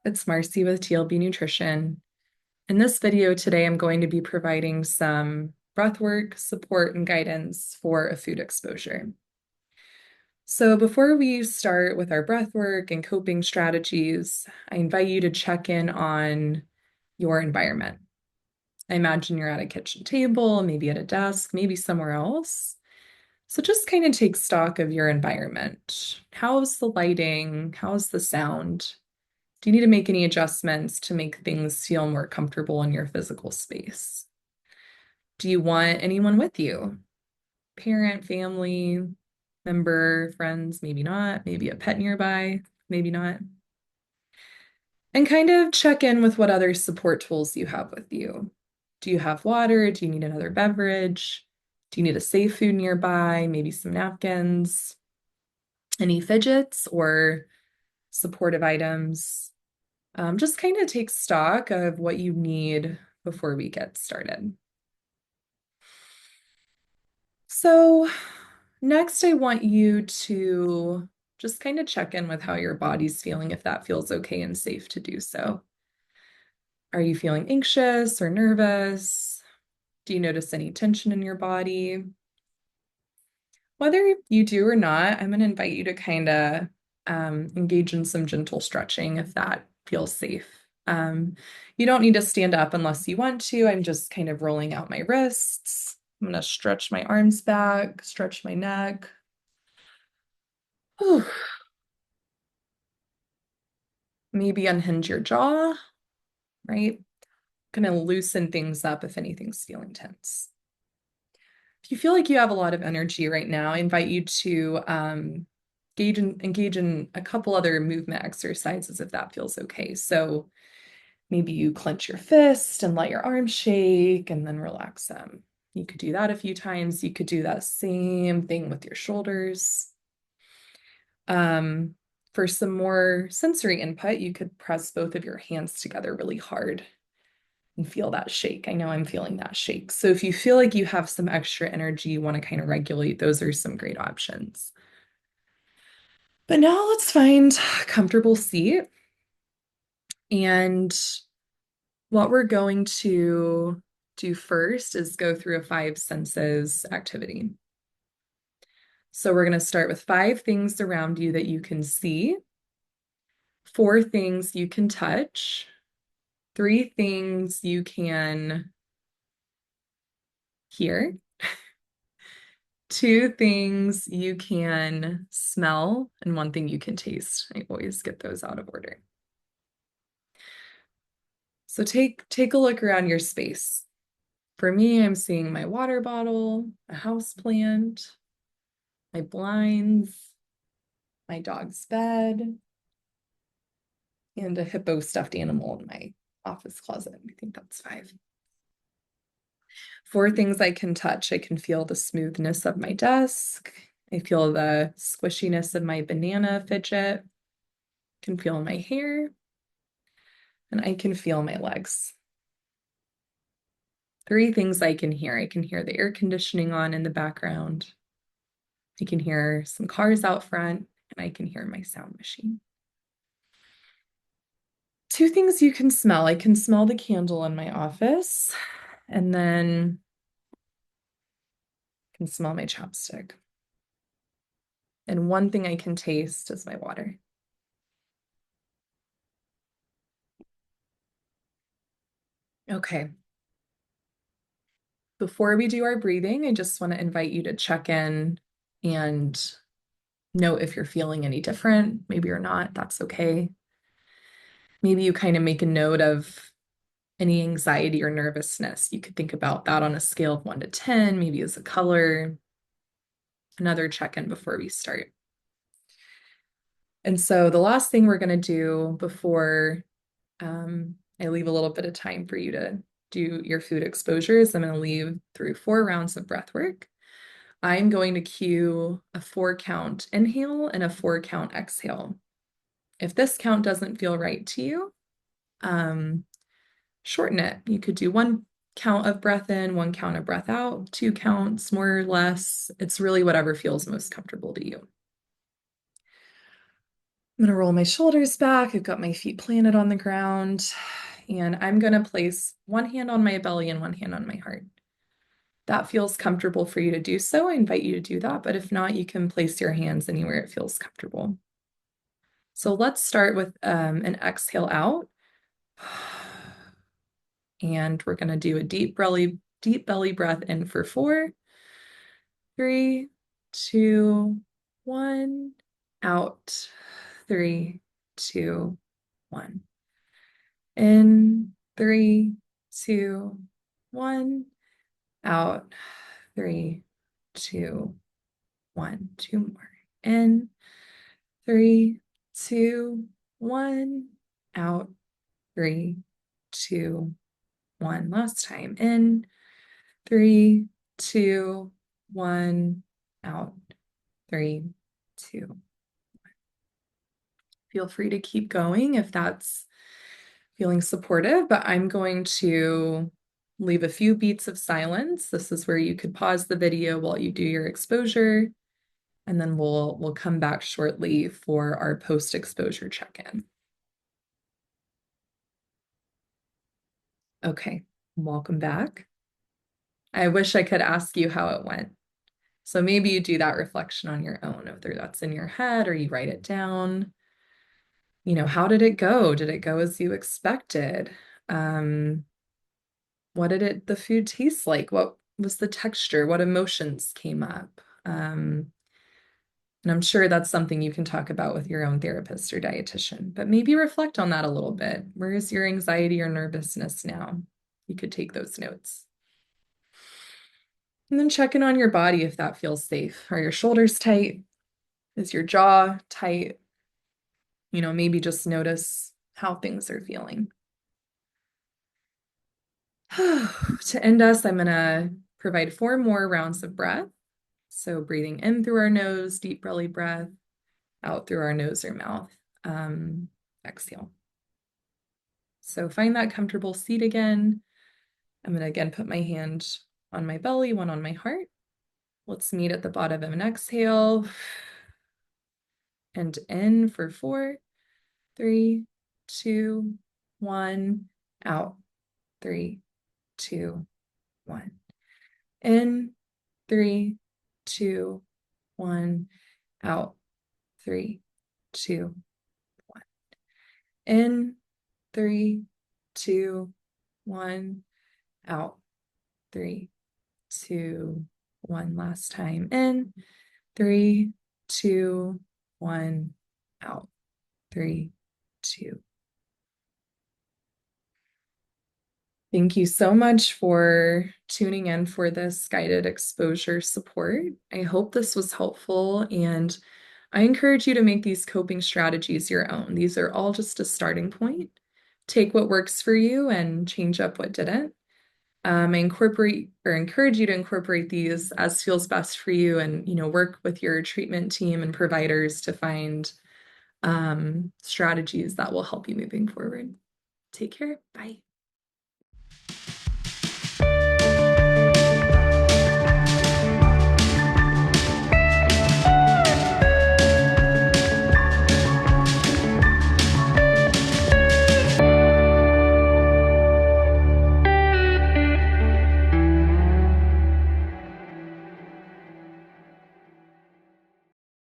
It's Marcie with TLB Nutrition. In this video today, I'm going to be providing some breathwork support and guidance for a food exposure. So before we start with our breathwork and coping strategies, I invite you to check in on your environment. I imagine you're at a kitchen table, maybe at a desk, maybe somewhere else. So just kind of take stock of your environment. How's the lighting? How's the sound? Do you need to make any adjustments to make things feel more comfortable in your physical space? Do you want anyone with you? Parent, family, member, friends, maybe not, maybe a pet nearby, maybe not. And kind of check in with what other support tools you have with you. Do you have water? Do you need another beverage? Do you need a safe food nearby? Maybe some napkins? Any fidgets or supportive items? Just kind of take stock of what you need before we get started. So next, I want you to just kind of check in with how your body's feeling, if that feels okay and safe to do so. Are you feeling anxious or nervous? Do you notice any tension in your body? Whether you do or not, I'm going to invite you to kind of engage in some gentle stretching if that feels safe. You don't need to stand up unless you want to. I'm just kind of rolling out my wrists. I'm going to stretch my arms back, stretch my neck. Whew. Maybe unhinge your jaw, right? Going to loosen things up if anything's feeling tense. If you feel like you have a lot of energy right now, I invite you to engage in a couple other movement exercises if that feels okay. So maybe you clench your fist and let your arms shake and then relax them. You could do that a few times. You could do that same thing with your shoulders. For some more sensory input, you could press both of your hands together really hard and feel that shake. I know I'm feeling that shake. So if you feel like you have some extra energy, you want to kind of regulate, those are some great options. But now let's find a comfortable seat. And what we're going to do first is go through a five senses activity. So we're going to start with 5 things around you that you can see, 4 things you can touch, 3 things you can hear, 2 things you can smell, and 1 thing you can taste. I always get those out of order. So take a look around your space. For me, I'm seeing my water bottle, a house plant, my blinds, my dog's bed, and a hippo stuffed animal in my office closet. I think that's 5. 4 things I can touch. I can feel the smoothness of my desk. I feel the squishiness of my banana fidget. I can feel my hair. And I can feel my legs. 3 things I can hear. I can hear the air conditioning on in the background. I can hear some cars out front, and I can hear my sound machine. 2 things you can smell. I can smell the candle in my office, and then I can smell my chapstick. And 1 thing I can taste is my water. Okay. Before we do our breathing, I just want to invite you to check in and note if you're feeling any different. Maybe you're not. That's okay. Maybe you kind of make a note of any anxiety or nervousness. You could think about that on a scale of 1 to 10, maybe as a color. Another check-in before we start. And so the last thing we're going to do before I leave a little bit of time for you to do your food exposures, I'm going to leave through 4 rounds of breath work. I'm going to cue a 4 count inhale and a 4 count exhale. If this count doesn't feel right to you, shorten it. You could do 1 count of breath in, 1 count of breath out, 2 counts, more or less. It's really whatever feels most comfortable to you. I'm gonna roll my shoulders back. I've got my feet planted on the ground, and I'm gonna place one hand on my belly and one hand on my heart. That feels comfortable for you to do so, I invite you to do that, but if not, you can place your hands anywhere it feels comfortable. So let's start with an exhale out. And we're gonna do a deep belly breath in for 4, 3, 2, 1, out, 3, 2, 1. In, 3, 2, 1, out, 3, 2, 1. 2 more. In, 3, 2, 1, out, 3, 2, 1. Last time. In, 3, 2, 1, out, 3, 2, 1. Feel free to keep going if that's feeling supportive, but I'm going to leave a few beats of silence. This is where you could pause the video while you do your exposure, and then we'll come back shortly for our post-exposure check-in. Okay, welcome back. I wish I could ask you how it went. So maybe you do that reflection on your own, whether that's in your head or you write it down. You know, how did it go? Did it go as you expected? What did the food taste like? What was the texture? What emotions came up? And I'm sure that's something you can talk about with your own therapist or dietitian, but maybe reflect on that a little bit. Where is your anxiety or nervousness now? You could take those notes. And then check in on your body if that feels safe. Are your shoulders tight? Is your jaw tight? You know, maybe just notice how things are feeling. To end us, I'm going to provide 4 more rounds of breath. So breathing in through our nose, deep belly breath, out through our nose or mouth. Exhale. So find that comfortable seat again. I'm going to again put my hand on my belly, one on my heart. Let's meet at the bottom of an exhale. And in for 4, 3, 2, 1. Out. 3, 2, 1. In. 3, 2, 1. Out. 3, 2, 1. In. 3, 2, 1. Out. 3, 2, 1. Last time. In. 3, 2, 1. Out. 3, 2. Thank you so much for tuning in for this guided exposure support. I hope this was helpful, and I encourage you to make these coping strategies your own. These are all just a starting point. Take what works for you and change up what didn't. I encourage you to incorporate these as feels best for you, and work with your treatment team and providers to find strategies that will help you moving forward. Take care. Bye.